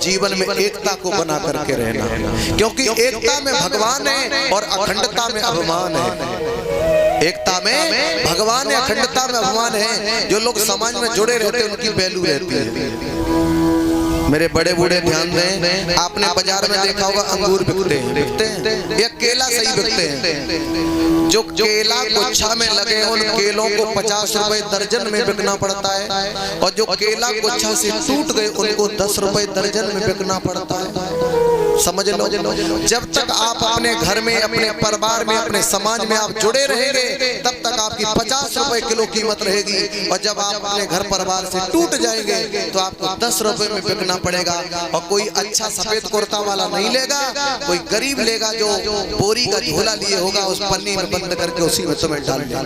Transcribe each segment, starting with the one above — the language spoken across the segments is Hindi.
जीवन में एकता को बना करके रहना, क्योंकि एकता में भगवान है और अखंडता में अभिमान है। एकता में भगवान है, अखंडता में अभिमान है। जो लोग समाज में जुड़े रहते हैं उनकी वैल्यू रहती है। मेरे बड़े बूढ़े ध्यान दें, आपने बाजार में देखा होगा अंगूर बिकते हैं या केला सही बिकते हैं। जो केला गुच्छा में लगे उन केलों को 50 रुपए दर्जन में बिकना पड़ता है, और जो केला गुच्छा से टूट गए उनको 10 रुपए दर्जन में बिकना पड़ता है। समझ लो, जब तक आप अपने घर में, अपने परिवार में, अपने समाज में आप जुड़े रहेंगे तब तक आपकी 50 रुपए किलो कीमत रहेगी, और जब आप अपने घर परिवार से टूट जाएंगे तो आपको 10 रुपए में बिकना पड़ेगा। और कोई अच्छा सफेद कुर्ता वाला नहीं लेगा, कोई गरीब लेगा जो बोरी का झोला लिए होगा, उस पन्नी में बंद करके उसी में तुम्हें डाल देगा।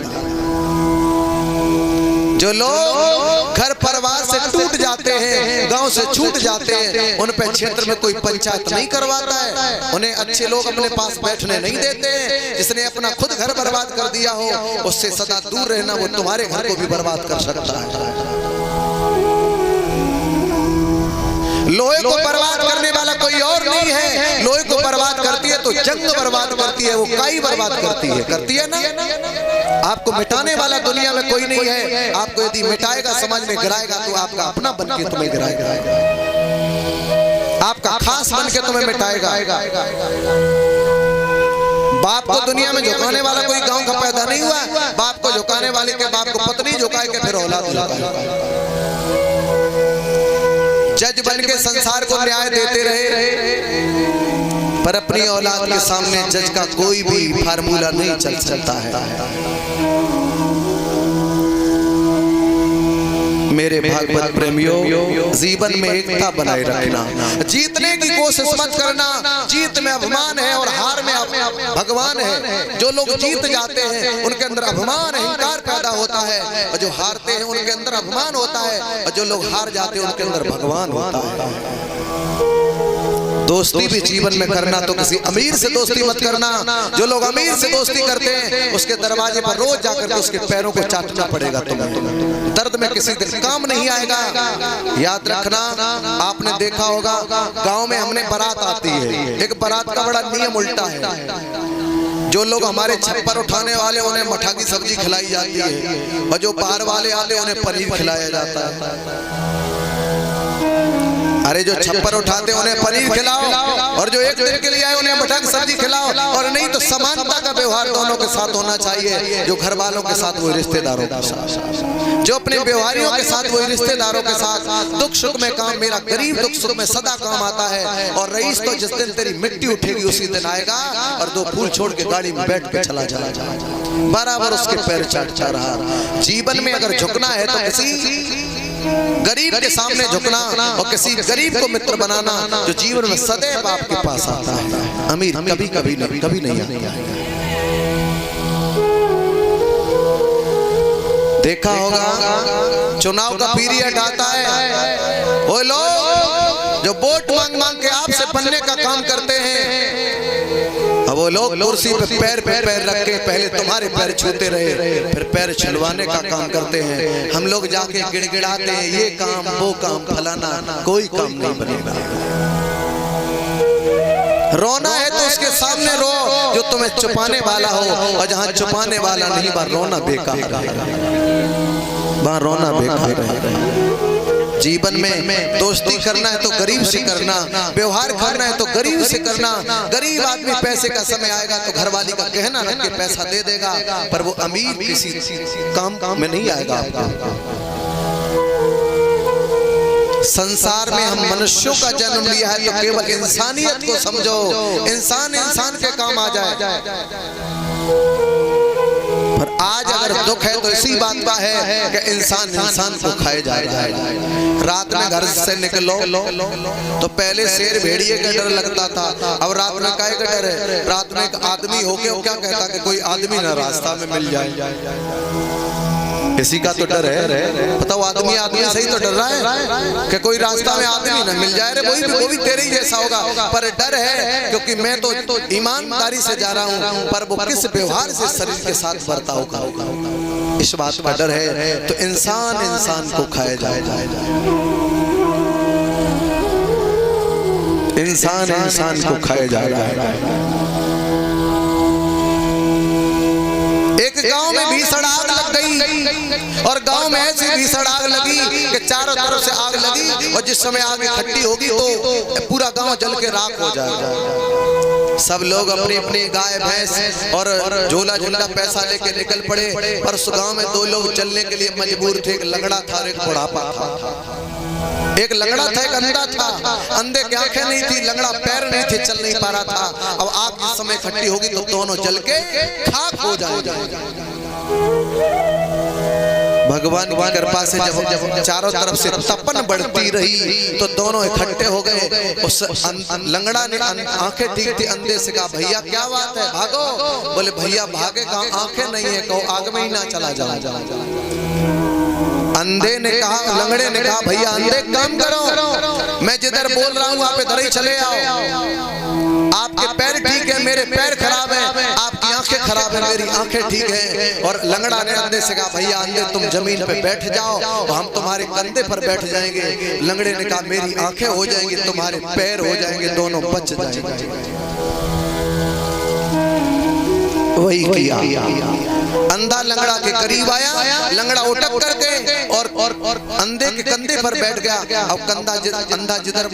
जो लोग घर परिवार से टूट जाते हैं, गांव से छूट जाते हैं, उन पे क्षेत्र में कोई पंचायत नहीं करवाता है, उन्हें अच्छे लोग अपने पास बैठने नहीं देते हैं। जिसने अपना खुद घर बर्बाद कर दिया हो उससे सदा दूर रहना, वो तुम्हारे घर को भी बर्बाद कर सकता है। लोहे को बर्बाद करने वाला कोई और नहीं है। लोहे को बर्बाद करती है तो जंग बर्बाद करती है, वो काई बर्बाद करती है ना। आपको मिटाने वाला दुनिया में कोई नहीं है। आपको यदि मिटाएगा, समाज में गिराएगा तो आपका अपना बन के तुम्हें गिराएगा, आपका खास बन के तुम्हें मिटाएगा। बाप को दुनिया में झुकाने वाला कोई गांव का पैदा नहीं हुआ। बाप को झुकाने वाले के बाप को पत्नी झुकाए के फिर औलाद झुकाए। जज बन के संसार को न्याय देते रहे, पर अपनी औलाद के सामने जज का कोई भी फार्मूला नहीं चल सकता है। मेरे भागवत प्रेमियों, जीवन में एकता बनाए रखना, जीतने की कोशिश मत करना। जीत में अभिमान है और हार में भगवान है। जो लोग जीत जाते हैं उनके अंदर अभिमान, अहंकार पैदा होता है, और जो हारते हैं उनके अंदर अभिमान होता है, और जो लोग हार जाते हैं उनके अंदर भगवान होता है। दोस्ती भी जीवन में करना तो किसी अमीर से दोस्ती मत करना। जो लोग अमीर से दोस्ती करते हैं उसके दरवाजे पर रोज जाकर के उसके पैरों को चाटना पड़ेगा तुम्हें। दर्द में किसी दिन काम नहीं आएगा। याद रखना, आपने देखा होगा गांव में हमने बारात आती है, एक बारात का बड़ा नियम उल्टा है। जो लोग हमारे छप्पर उठाने वाले उन्हें मठा की सब्जी खिलाई जाती है, और जो बाहर वाले आते उन्हें पनीर खिलाया जाता है। अरे जो छप्पर उठाते उन्हें पनीर खिलाओ, और जो एक दिन के लिए आए उन्हें मठा की सब्जी खिलाओ। और नहीं तो समानता का व्यवहार दोनों के साथ होना चाहिए। जो घर वालों के साथ वही रिश्तेदारों के साथ, जो अपने व्यवहारियों के साथ वही रिश्तेदारों के साथ। दुख सुख में काम, मेरा गरीब दुख सुख में सदा काम आता है। और रईस तो जिस दिन तेरी मिट्टी उठेगी उसी दिन आएगा, और 2 फूल छोड़ के गाड़ी में बैठ के चला जाएगा, बराबर उसके पैर चाटता रहा। जीवन में अगर झुकना है तो किसी गरीब के सामने झुकना, और किसी गरीब को मित्र बनाना जो जीवन में सदैव आपके पास आता है। अमीर कभी कभी नहीं आएगा। देखा होगा चुनाव का पीरियड आता है, वो लोग जो वोट मांग मांग के आपसे बनने का काम करते हैं, वो लोग कुर्सी पे पैर रख के पहले तुम्हारे पैर छूते रहे, फिर पैर छुलवाने का काम करते हैं। हम लोग जाके गिड़गिड़ाते हैं, ये काम वो काम फलाना, कोई काम नहीं बनेगा। रोना है तो उसके सामने रो जो तुम्हें छुपाने वाला हो, और जहाँ छुपाने वाला नहीं वहाँ रोना बेकार है, वहाँ रोना बेकार है। जीवन में दोस्ती करना है तो गरीब से करना, व्यवहार करना है तो गरीब से करना। गरीब आदमी पैसे का समय आएगा तो घरवाली का गहना रख के पैसा दे देगा, पर वो अमीर किसी काम में नहीं आएगा आपको। संसार में हम मनुष्यों का जन्म लिया है तो केवल इंसानियत को समझो, इंसान इंसान के काम आ जाए। पर आज अगर दुख है तो इसी बात का है कि इंसान इंसान को खाए जाए। रात में घर से निकलो तो पहले शेर भेड़िए का डर लगता था, अब रात में काहे का डर है? रात में एक आदमी हो गया, क्या कहता कि कोई आदमी ना रास्ता में मिल जाए, इसी का तो डर है। बताओ, आदमी सही तो डर रहा है कि कोई रास्ता में आदमी ना मिल जाए, वो भी तेरे ही जैसा होगा। पर डर है क्योंकि मैं तो ईमानदारी से जा रहा हूँ, पर वो किस व्यवहार से शरीर के साथ बर्ताव होगा, इस बात का डर है। तो इंसान इंसान को खाया जाए। इंसान इंसान को खाए जा रहा है। एक गांव में भीषण आग लग गई और गांव में ऐसी भीषण आग लगी कि चारों तरफ से आग लगी और जिस समय आग इकट्ठी होगी तो पूरा गांव जल के राख हो जाएगा। सब लोग अपनी अपनी गाय भैंस और झोला झोला पैसा लेके निकल पड़े। पर उस गांव में दो लोग चलने के लिए मजबूर थे। एक लंगड़ा था और एक बुढ़ापा था। एक लंगड़ा था, एक अंधा था। अंधे की आंखें नहीं थी, लंगड़ा पैर नहीं थे, चल नहीं पा रहा था। अब आग जिस समय इकट्ठी होगी तो दोनों जल के खाक हो जाएंगे। भगवान की कृपा से जब चारों तरफ से तपन बढ़ती रही तो दोनों इकट्ठे हो गए। उस लंगड़ा ने आंखें ठीक थी, अंधे से कहा भैया क्या बात है, भागो। बोले भैया भागे कहा, आंखें नहीं है, कहो आग में ही ना चला जाओ। अंधे ने कहा, लंगड़े ने कहा भैया अंधे काम करो, मैं जिधर बोल रहा हूँ आप इधर ही चले आओ। आपके पैर ठीक है, मेरे पैर खराब है, आपकी आंखें खराब है, मेरी आंखें ठीक है। और लंगड़ा ने अंधे से कहा भैया अंधे तुम जमीन पे बैठ जाओ तो हम तुम्हारे कंधे पर बैठ जाएंगे। लंगड़े ने कहा मेरी आंखें हो जाएंगी, तुम्हारे पैर हो जाएंगे, दोनों बच जाएंगे। वही किया। अंधा लंगड़ा के करीब आया, लंगड़ा उठक करके और अंधे के कंधे पर बैठ गया। अब अंधा जिधर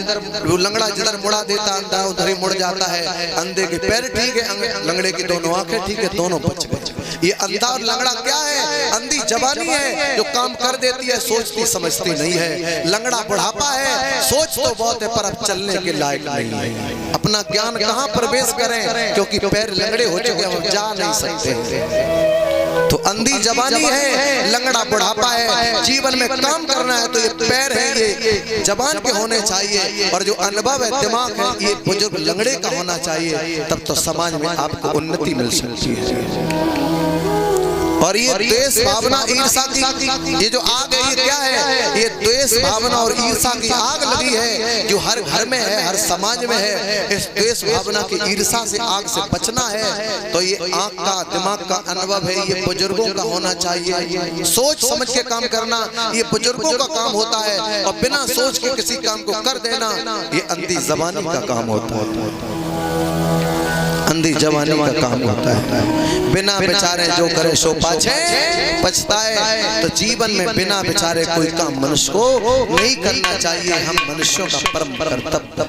लंगड़ा जिधर मुड़ा देता अंधा उधर ही मुड़ जाता है। अंधे के पैर ठीक है, लंगड़े की दोनों आंखें ठीक है, दोनों बच गए। ये अंधा और लंगड़ा क्या है? अंधी जवानी है जो काम कर देती है, सोचती समझती नहीं है। लंगड़ा बुढ़ापा है, सोच तो बहुत है पर अब चलने के लायक नहीं है। अपना ज्ञान कहाँ प्रवेश करें क्योंकि पैर लंगड़े हो चुके हैं, अब जा नहीं सकते। तो अंधी जवानी है, लंगड़ा बुढ़ापा है। जीवन में काम करना है तो ये पैर है, ये जवान के होने चाहिए और जो अनुभव है, दिमाग है, ये बुजुर्ग लंगड़े का होना चाहिए। तब तो समाज में आपको उन्नति मिल सकती है। और ये द्वेष भावना ईर्षा की ये जो आग है, ये क्या है? ये द्वेष भावना और ईर्षा की आग लगी है जो हर घर में है, हर समाज में है। इस द्वेष भावना की ईर्षा से आग से बचना है तो ये आंख का दिमाग का अनुभव है, ये बुजुर्गों का होना चाहिए। सोच समझ के काम करना ये बुजुर्गों का काम होता है और बिना सोच के किसी काम को कर देना ये अंधी जबानी का काम होता है। अंधी जवानी का काम होता है। बिना विचारे जो करे सो पाछे पछताए। तो जीवन में बिना विचारे कोई काम मनुष्य को नहीं करना चाहिए। हम मनुष्यों का परम कर्तव्य